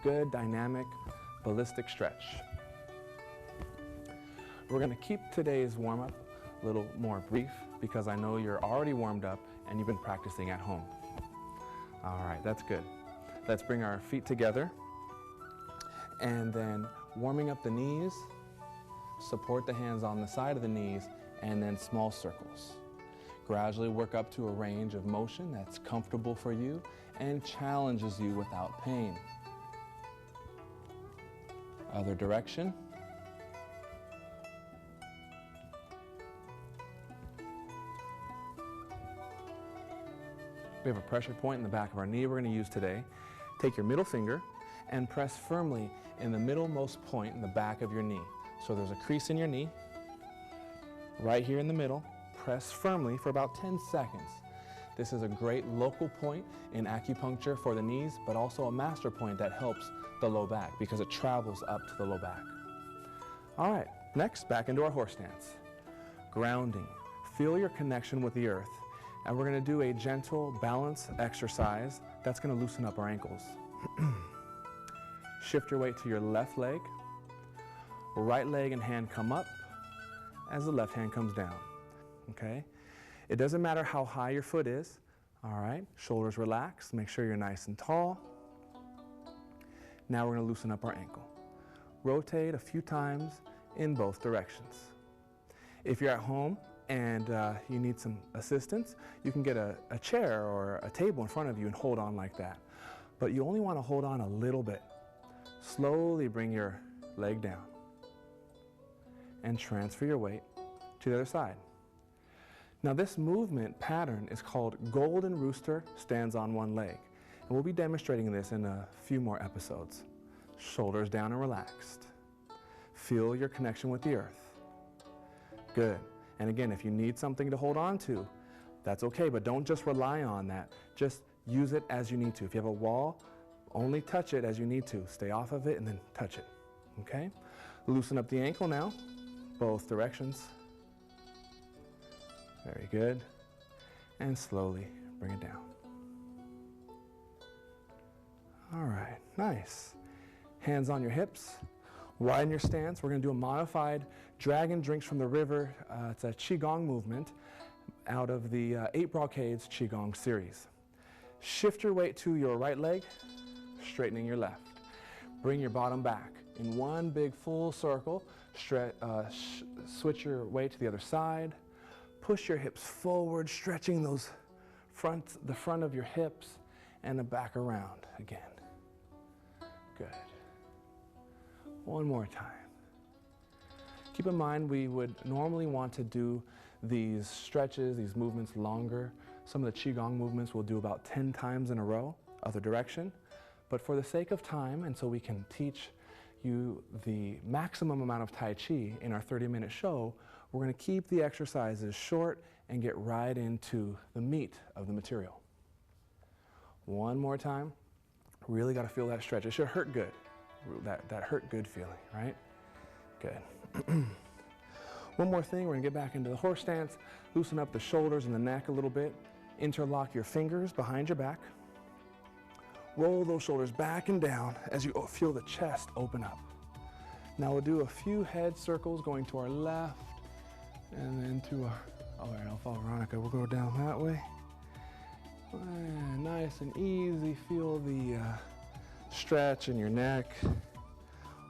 good, dynamic, ballistic stretch. We're going to keep today's warm-up a little more brief because I know you're already warmed up and you've been practicing at home. All right, that's good. Let's bring our feet together and then warming up the knees, support the hands on the side of the knees, and then small circles. Gradually work up to a range of motion that's comfortable for you and challenges you without pain. Other direction. We have a pressure point in the back of our knee we're going to use today. Take your middle finger and press firmly in the middlemost point in the back of your knee. So there's a crease in your knee, right here in the middle. Press firmly for about 10 seconds. This is a great local point in acupuncture for the knees, but also a master point that helps the low back because it travels up to the low back. All right, next, back into our horse stance. Grounding. Feel your connection with the earth. And we're going to do a gentle balance exercise that's going to loosen up our ankles. Shift your weight to your left leg. Right leg and hand come up as the left hand comes down. Okay? It doesn't matter how high your foot is. All right? Shoulders relaxed. Make sure you're nice and tall. Now we're going to loosen up our ankle. Rotate a few times in both directions. If you're at home and you need some assistance, you can get a chair or a table in front of you and hold on like that. But you only want to hold on a little bit. Slowly bring your leg down and transfer your weight to the other side. Now this movement pattern is called Golden Rooster Stands on One Leg. And we'll be demonstrating this in a few more episodes. Shoulders down and relaxed. Feel your connection with the earth. Good. And again, if you need something to hold on to, that's okay, but don't just rely on that. Just use it as you need to. If you have a wall, only touch it as you need to. Stay off of it and then touch it, okay? Loosen up the ankle now, both directions. Very good. And slowly bring it down. All right, nice. Hands on your hips. Widen your stance. We're going to do a modified dragon drinks from the river. It's a Qigong movement out of the 8 Brocades Qigong series. Shift your weight to your right leg, straightening your left. Bring your bottom back in one big full circle. Switch your weight to the other side. Push your hips forward, stretching the front of your hips and the back around again. Good. One more time. Keep in mind we would normally want to do these stretches, these movements longer. Some of the Qigong movements we'll do about 10 times in a row, other direction. But for the sake of time, and so we can teach you the maximum amount of Tai Chi in our 30-minute show, we're going to keep the exercises short and get right into the meat of the material. One more time. Really got to feel that stretch. It should hurt good. That hurt good feeling, right? Good. One more thing, we're gonna get back into the horse stance, loosen up the shoulders and the neck a little bit, interlock your fingers behind your back, roll those shoulders back and down as you feel the chest open up. Now we'll do a few head circles going to our left and then to our, all right, Alpha Veronica, we'll go down that way. And nice and easy, feel the stretch in your neck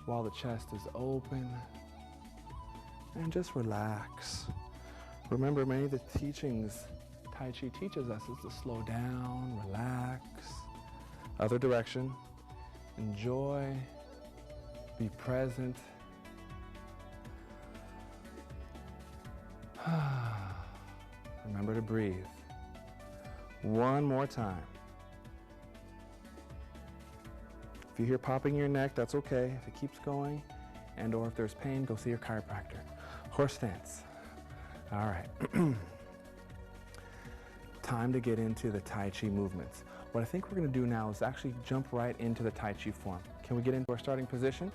while the chest is open, and just relax. Remember, many of the teachings Tai Chi teaches us is to slow down, relax. Other direction, enjoy, be present. Remember to breathe. One more time. If you hear popping in your neck, that's okay. If it keeps going, and or if there's pain, go see your chiropractor. Horse stance. All right. Time to get into the Tai Chi movements. What I think we're going to do now is actually jump right into the Tai Chi form. Can we get into our starting position?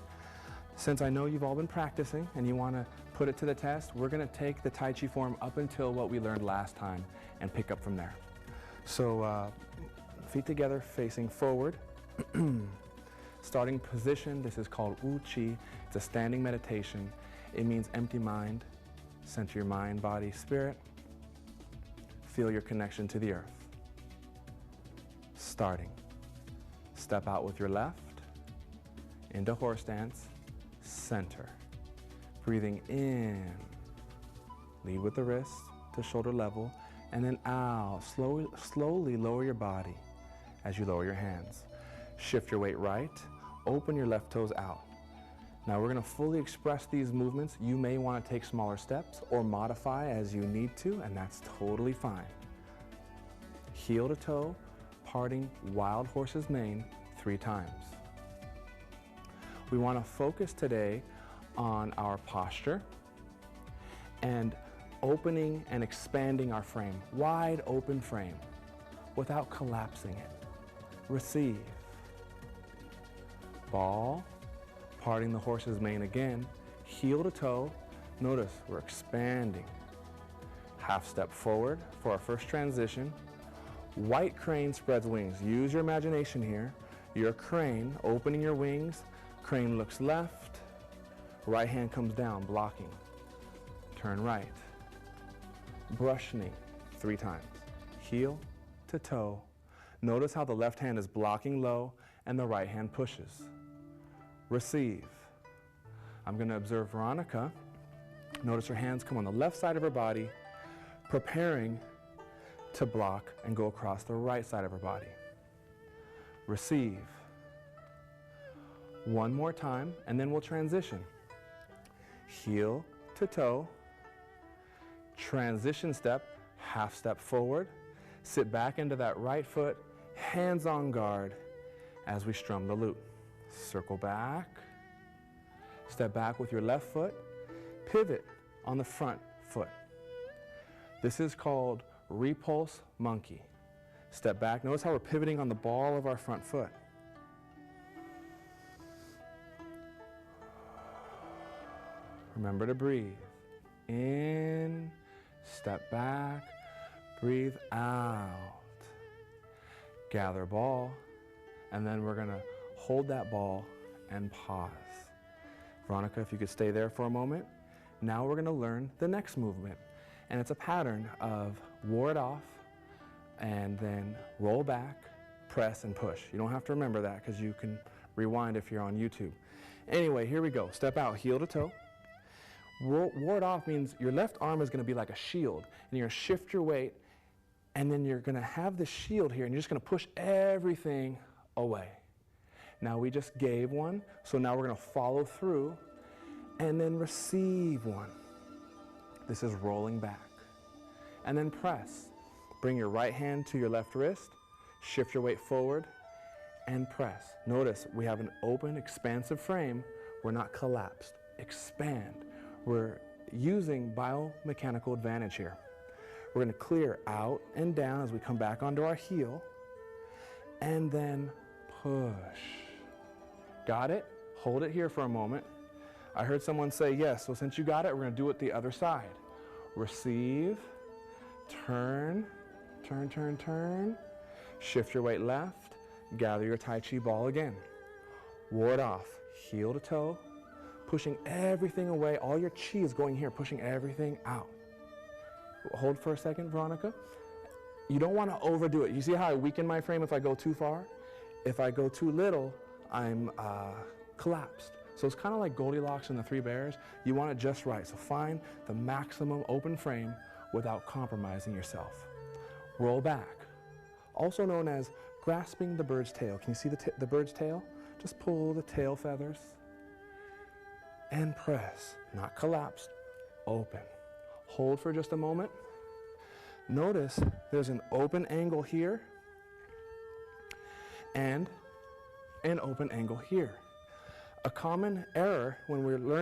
Since I know you've all been practicing and you want to put it to the test, we're going to take the Tai Chi form up until what we learned last time and pick up from there. So feet together, facing forward. Starting position, this is called Wu Qi. It's a standing meditation. It means empty mind. Center your mind, body, spirit. Feel your connection to the earth. Starting. Step out with your left into horse stance, center. Breathing in. Lead with the wrist to shoulder level, and then out. Slowly lower your body as you lower your hands. Shift your weight right. Open your left toes out. Now we're going to fully express these movements. You may want to take smaller steps or modify as you need to, and that's totally fine. Heel to toe, parting wild horse's mane 3 times. We want to focus today on our posture and opening and expanding our frame. Wide open frame without collapsing it. Receive. Ball, parting the horse's mane again, heel to toe. Notice we're expanding. Half step forward for our first transition. White crane spreads wings. Use your imagination here. Your crane, opening your wings. Crane looks left. Right hand comes down, blocking. Turn right. Brush knee 3 times. Heel to toe. Notice how the left hand is blocking low and the right hand pushes. Receive. I'm going to observe Veronica. Notice her hands come on the left side of her body, preparing to block and go across the right side of her body. Receive. One more time, and then we'll transition. Heel to toe. Transition step, half step forward. Sit back into that right foot, hands on guard as we strum the lute. Circle back. Step back with your left foot. Pivot on the front foot. This is called repulse monkey. Step back. Notice how we're pivoting on the ball of our front foot. Remember to breathe. In, step back, breathe out. Gather ball, and then we're going to hold that ball and pause. Veronica, if you could stay there for a moment. Now we're going to learn the next movement, and it's a pattern of ward off and then roll back, press, and push. You don't have to remember that because you can rewind if you're on YouTube. Anyway, here we go. Step out, heel to toe. Ward off means your left arm is going to be like a shield, and you're going to shift your weight, and then you're going to have the shield here, and you're just going to push everything away. Now we just gave one, so now we're going to follow through and then receive one. This is rolling back. And then press. Bring your right hand to your left wrist, shift your weight forward, and press. Notice we have an open, expansive frame. We're not collapsed. Expand. We're using biomechanical advantage here. We're going to clear out and down as we come back onto our heel, and then push. Got it? Hold it here for a moment. I heard someone say yes, so since you got it, we're going to do it the other side. Receive, turn, turn, turn, turn. Shift your weight left, gather your Tai Chi ball again. Ward off, heel to toe, pushing everything away. All your chi is going here, pushing everything out. Hold for a second, Veronica. You don't want to overdo it. You see how I weaken my frame if I go too far? If I go too little, I'm collapsed. So it's kind of like Goldilocks and the Three Bears. You want it just right. So find the maximum open frame without compromising yourself. Roll back. Also known as grasping the bird's tail. Can you see the bird's tail? Just pull the tail feathers and press. Not collapsed, open. Hold for just a moment. Notice there's an open angle here and an open angle here. A common error when we're learning